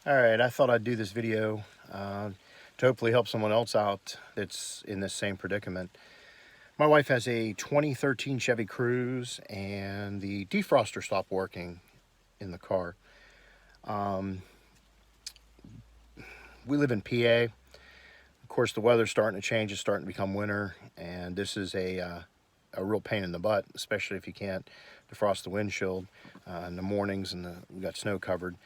All right, I thought I'd do this video to hopefully help someone else out that's in this same predicament. My wife has a 2013 Chevy Cruze, and the defroster stopped working in the car. We live in PA. Of course, the weather's starting to change. It's starting to become winter, and this is a real pain in the butt, especially if you can't defrost the windshield in the mornings and we got snow covered.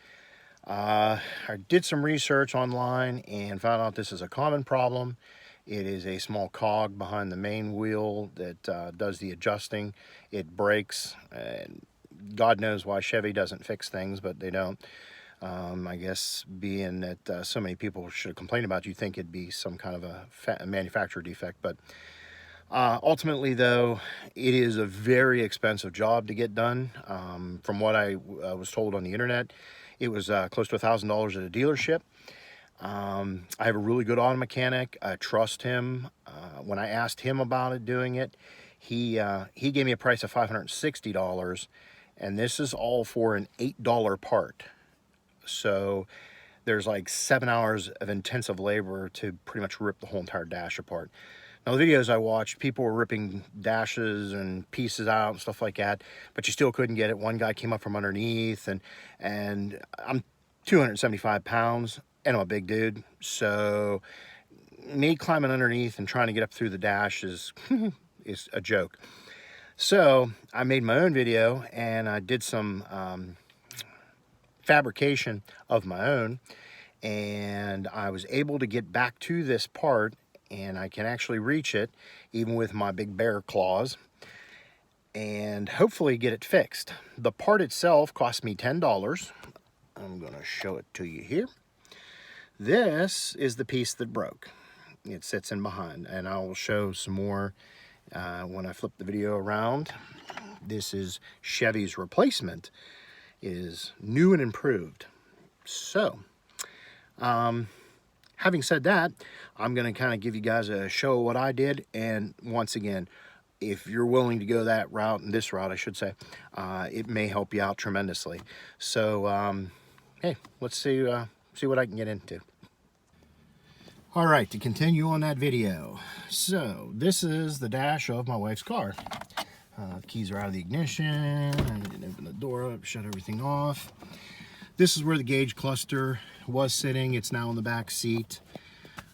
I did some research online and found out this is a common problem. It is a small cog behind the main wheel that does the adjusting. It breaks, and God knows why Chevy doesn't fix things, but they don't. I guess being that so many people should complain about it, you think it'd be some kind of a manufacturer defect, but ultimately, though, it is a very expensive job to get done. From what I was told on the internet, it was close to $1,000 at a dealership. I have a really good auto mechanic. I trust him. When I asked him about it, doing it, he gave me a price of $560, and this is all for an $8 part. So there's like 7 hours of intensive labor to pretty much rip the whole entire dash apart. Now, the videos I watched, people were ripping dashes and pieces out and stuff like that, but you still couldn't get it. One guy came up from underneath, and I'm 275 pounds, and I'm a big dude, so me climbing underneath and trying to get up through the dash is a joke. So I made my own video, and I did some fabrication of my own, and I was able to get back to this part, and I can actually reach it even with my big bear claws, and hopefully get it fixed. The part itself cost me $10. I'm gonna show it to you here. This is the piece that broke. It sits in behind, and I will show some more when I flip the video around. This is Chevy's replacement. It is new and improved. So having said that, I'm going to kind of give you guys a show of what I did. And once again, if you're willing to go that route, and this route I should say, it may help you out tremendously. So hey, let's see what I can get into. All right, to continue on that video. So this is the dash of my wife's car. The keys are out of the ignition. I didn't open the door up, shut everything off. This is where the gauge cluster was sitting. It's now in the back seat.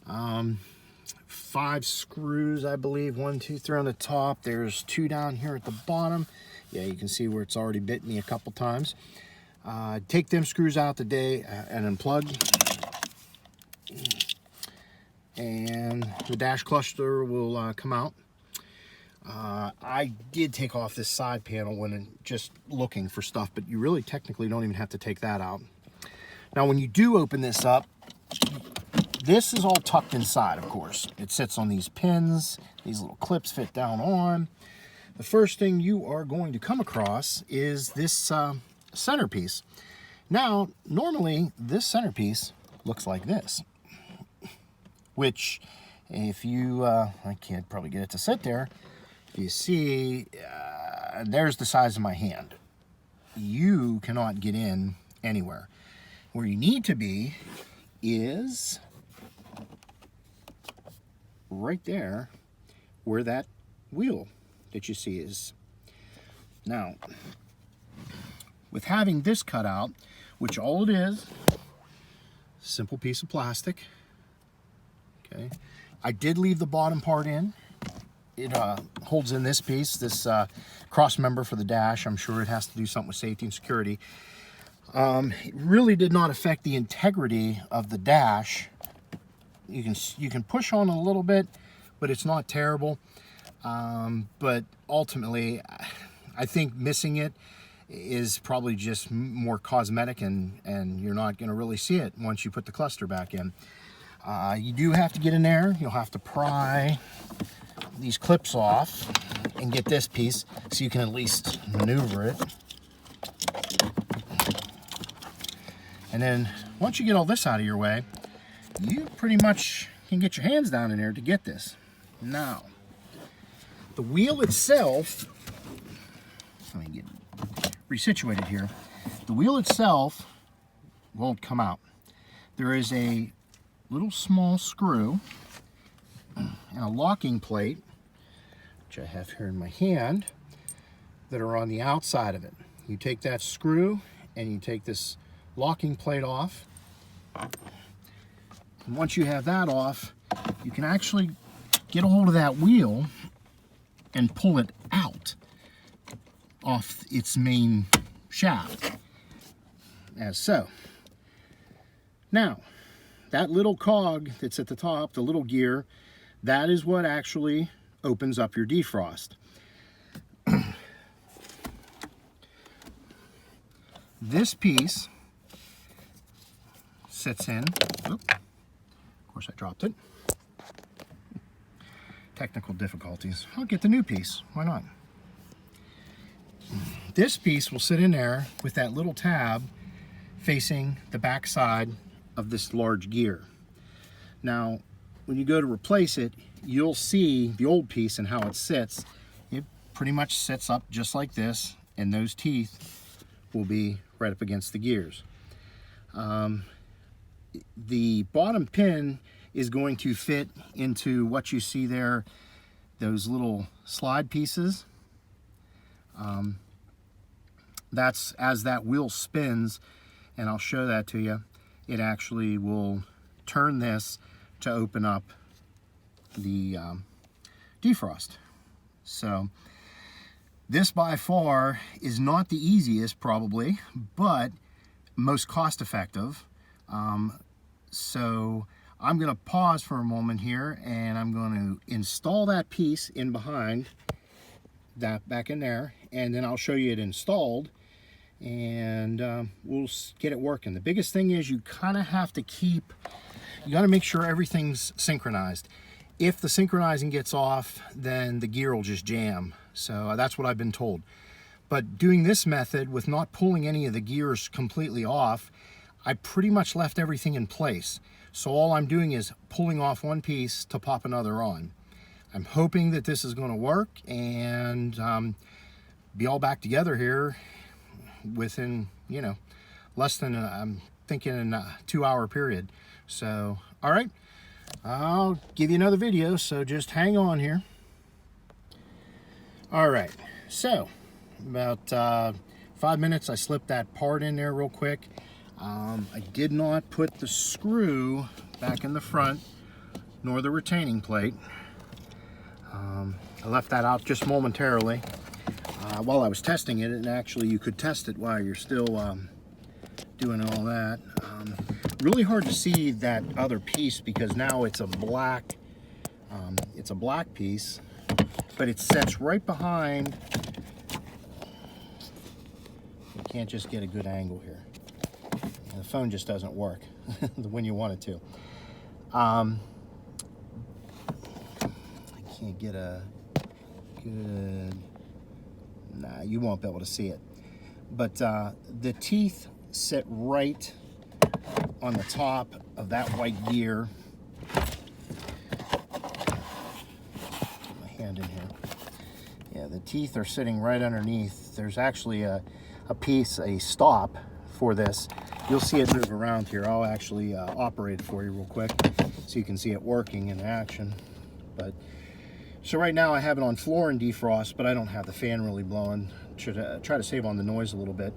5 screws, I believe. 1, 2, 3 on the top. There's 2 down here at the bottom. Yeah, you can see where it's already bit me a couple times. Take them screws out today and unplug. And the dash cluster will come out. I did take off this side panel when just looking for stuff, but you really technically don't even have to take that out. Now, when you do open this up, this is all tucked inside, of course. It sits on these pins. These little clips fit down on. The first thing you are going to come across is this centerpiece. Now, normally, this centerpiece looks like this, which, if you, I can't probably get it to sit there. You see, there's the size of my hand. You cannot get in anywhere. Where you need to be is right there where that wheel that you see is. Now, with having this cut out, which all it is, simple piece of plastic. Okay, I did leave the bottom part in. It holds in this piece, this cross member for the dash. I'm sure it has to do something with safety and security. It really did not affect the integrity of the dash. You can push on a little bit, but it's not terrible. But ultimately, I think missing it is probably just more cosmetic, and you're not going to really see it once you put the cluster back in. You do have to get in there. You'll have to pry these clips off and get this piece so you can at least maneuver it. And then once you get all this out of your way, you pretty much can get your hands down in there to get this. Now, the wheel itself, let me get resituated here. The wheel itself won't come out. there is a little small screw and a locking plate, which I have here in my hand, that are on the outside of it. You take that screw and you take this locking plate off. And once you have that off, you can actually get a hold of that wheel and pull it out off its main shaft, as so. Now, that little cog that's at the top, the little gear, that is what actually opens up your defrost. This piece sits in, of course I dropped it. Technical difficulties. I'll get the new piece, why not? This piece will sit in there with that little tab facing the back side of this large gear. Now, when you go to replace it, you'll see the old piece and how it sits. It pretty much sits up just like this, and those teeth will be right up against the gears. The bottom pin is going to fit into what you see there, those little slide pieces. That's as that wheel spins, and I'll show that to you, it actually will turn this to open up the defrost. So this by far is not the easiest probably, but most cost effective. So I'm going to pause for a moment here, and I'm going to install that piece in behind that back in there, and then I'll show you it installed, and we'll get it working. The biggest thing is you kind of have to you got to make sure everything's synchronized. If the synchronizing gets off, then the gear will just jam. So that's what I've been told. But doing this method with not pulling any of the gears completely off, I pretty much left everything in place. So all I'm doing is pulling off one piece to pop another on. I'm hoping that this is going to work and be all back together here within, you know, less than, I'm thinking, a 2-hour period. So, all right, I'll give you another video, so just hang on here. All right, so about 5 minutes, I slipped that part in there real quick. I did not put the screw back in the front, nor the retaining plate. I left that out just momentarily while I was testing it, and actually you could test it while you're still doing all that. Really hard to see that other piece because now it's a black piece, but it sets right behind. You can't just get a good angle here. The phone just doesn't work when you want it to. I can't get a good, nah, you won't be able to see it. But the teeth sit right on the top of that white gear. Get my hand in here. Yeah, the teeth are sitting right underneath. There's actually a piece, a stop for this. You'll see it move around here. I'll actually operate it for you real quick so you can see it working in action. But so right now I have it on floor and defrost, but I don't have the fan really blowing. Should try to save on the noise a little bit.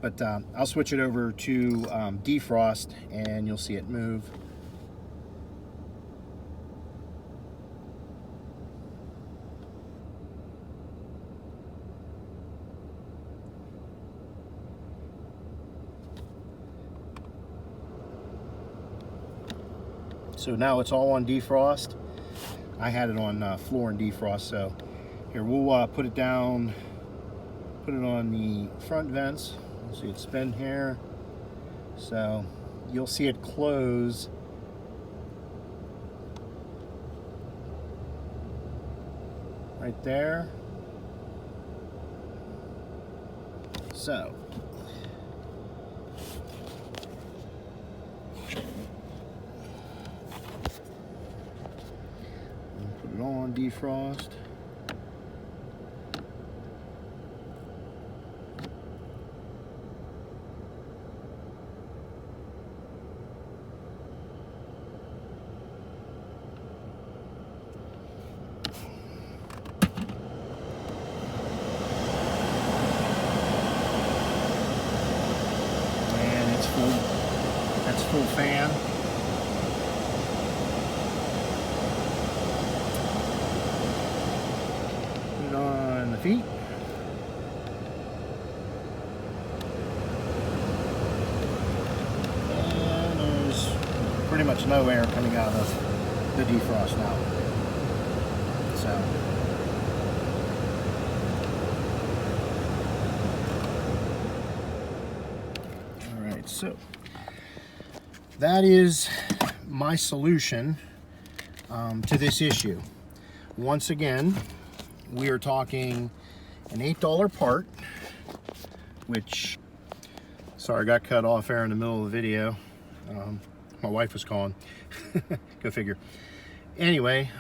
But I'll switch it over to defrost and you'll see it move. So now it's all on defrost. I had it on floor and defrost, so here we'll put it down, put it on the front vents. See it spin here, so you'll see it close right there. So put it on defrost. That's full fan. Put it on the feet. And there's pretty much no air coming out of the defrost now. So so that is my solution to this issue. Once again, we are talking an $8 part, which, sorry, I got cut off there in the middle of the video. My wife was calling. Go figure. Anyway,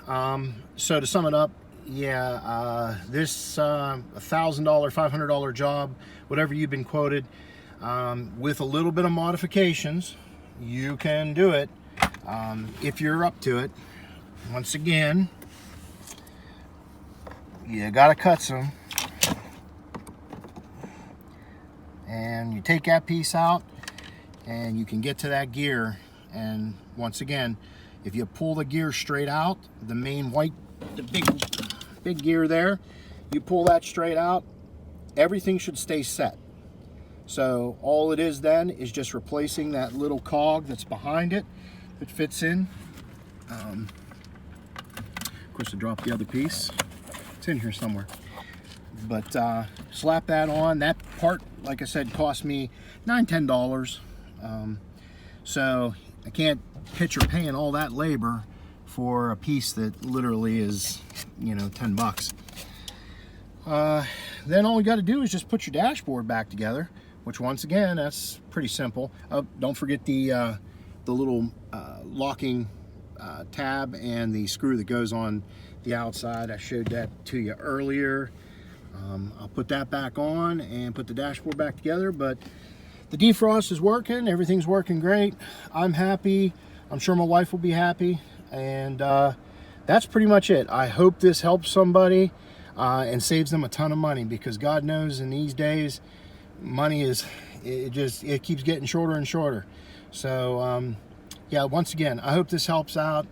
so to sum it up, yeah, this $1,000, $500 job, whatever you've been quoted, with a little bit of modifications, you can do it if you're up to it. Once again, you gotta cut some, and you take that piece out and you can get to that gear. And once again, if you pull the gear straight out, the main white, the big gear there, you pull that straight out, everything should stay set. So all it is then is just replacing that little cog that's behind it. It fits in. Of course, I dropped the other piece. It's in here somewhere. But slap that on. That part, like I said, cost me $9, $10. So I can't picture paying all that labor for a piece that literally is, you know, 10 bucks. Then all you got to do is just put your dashboard back together, which once again, that's pretty simple. Don't forget the little locking tab and the screw that goes on the outside. I showed that to you earlier. I'll put that back on and put the dashboard back together, but the defrost is working. Everything's working great. I'm happy. I'm sure my wife will be happy. And that's pretty much it. I hope this helps somebody and saves them a ton of money, because God knows in these days, money is, it keeps getting shorter and shorter. So yeah, once again, I hope this helps out,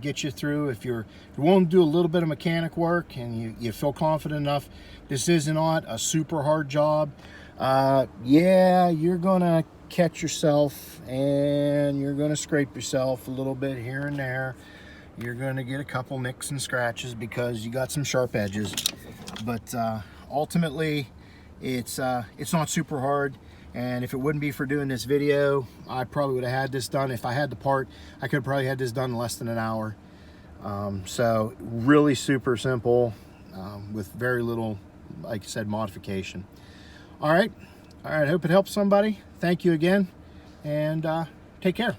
get you through. If you're willing to do a little bit of mechanic work and you feel confident enough, this is not a super hard job. Yeah, you're gonna catch yourself and you're gonna scrape yourself a little bit here and there. You're gonna get a couple nicks and scratches because you got some sharp edges, but ultimately it's not super hard. And if it wouldn't be for doing this video, I probably would have had this done. If I had the part, I could have probably had this done in less than an hour. So really super simple, with very little, like I said, modification. All right, I hope it helps somebody. Thank you again, and take care.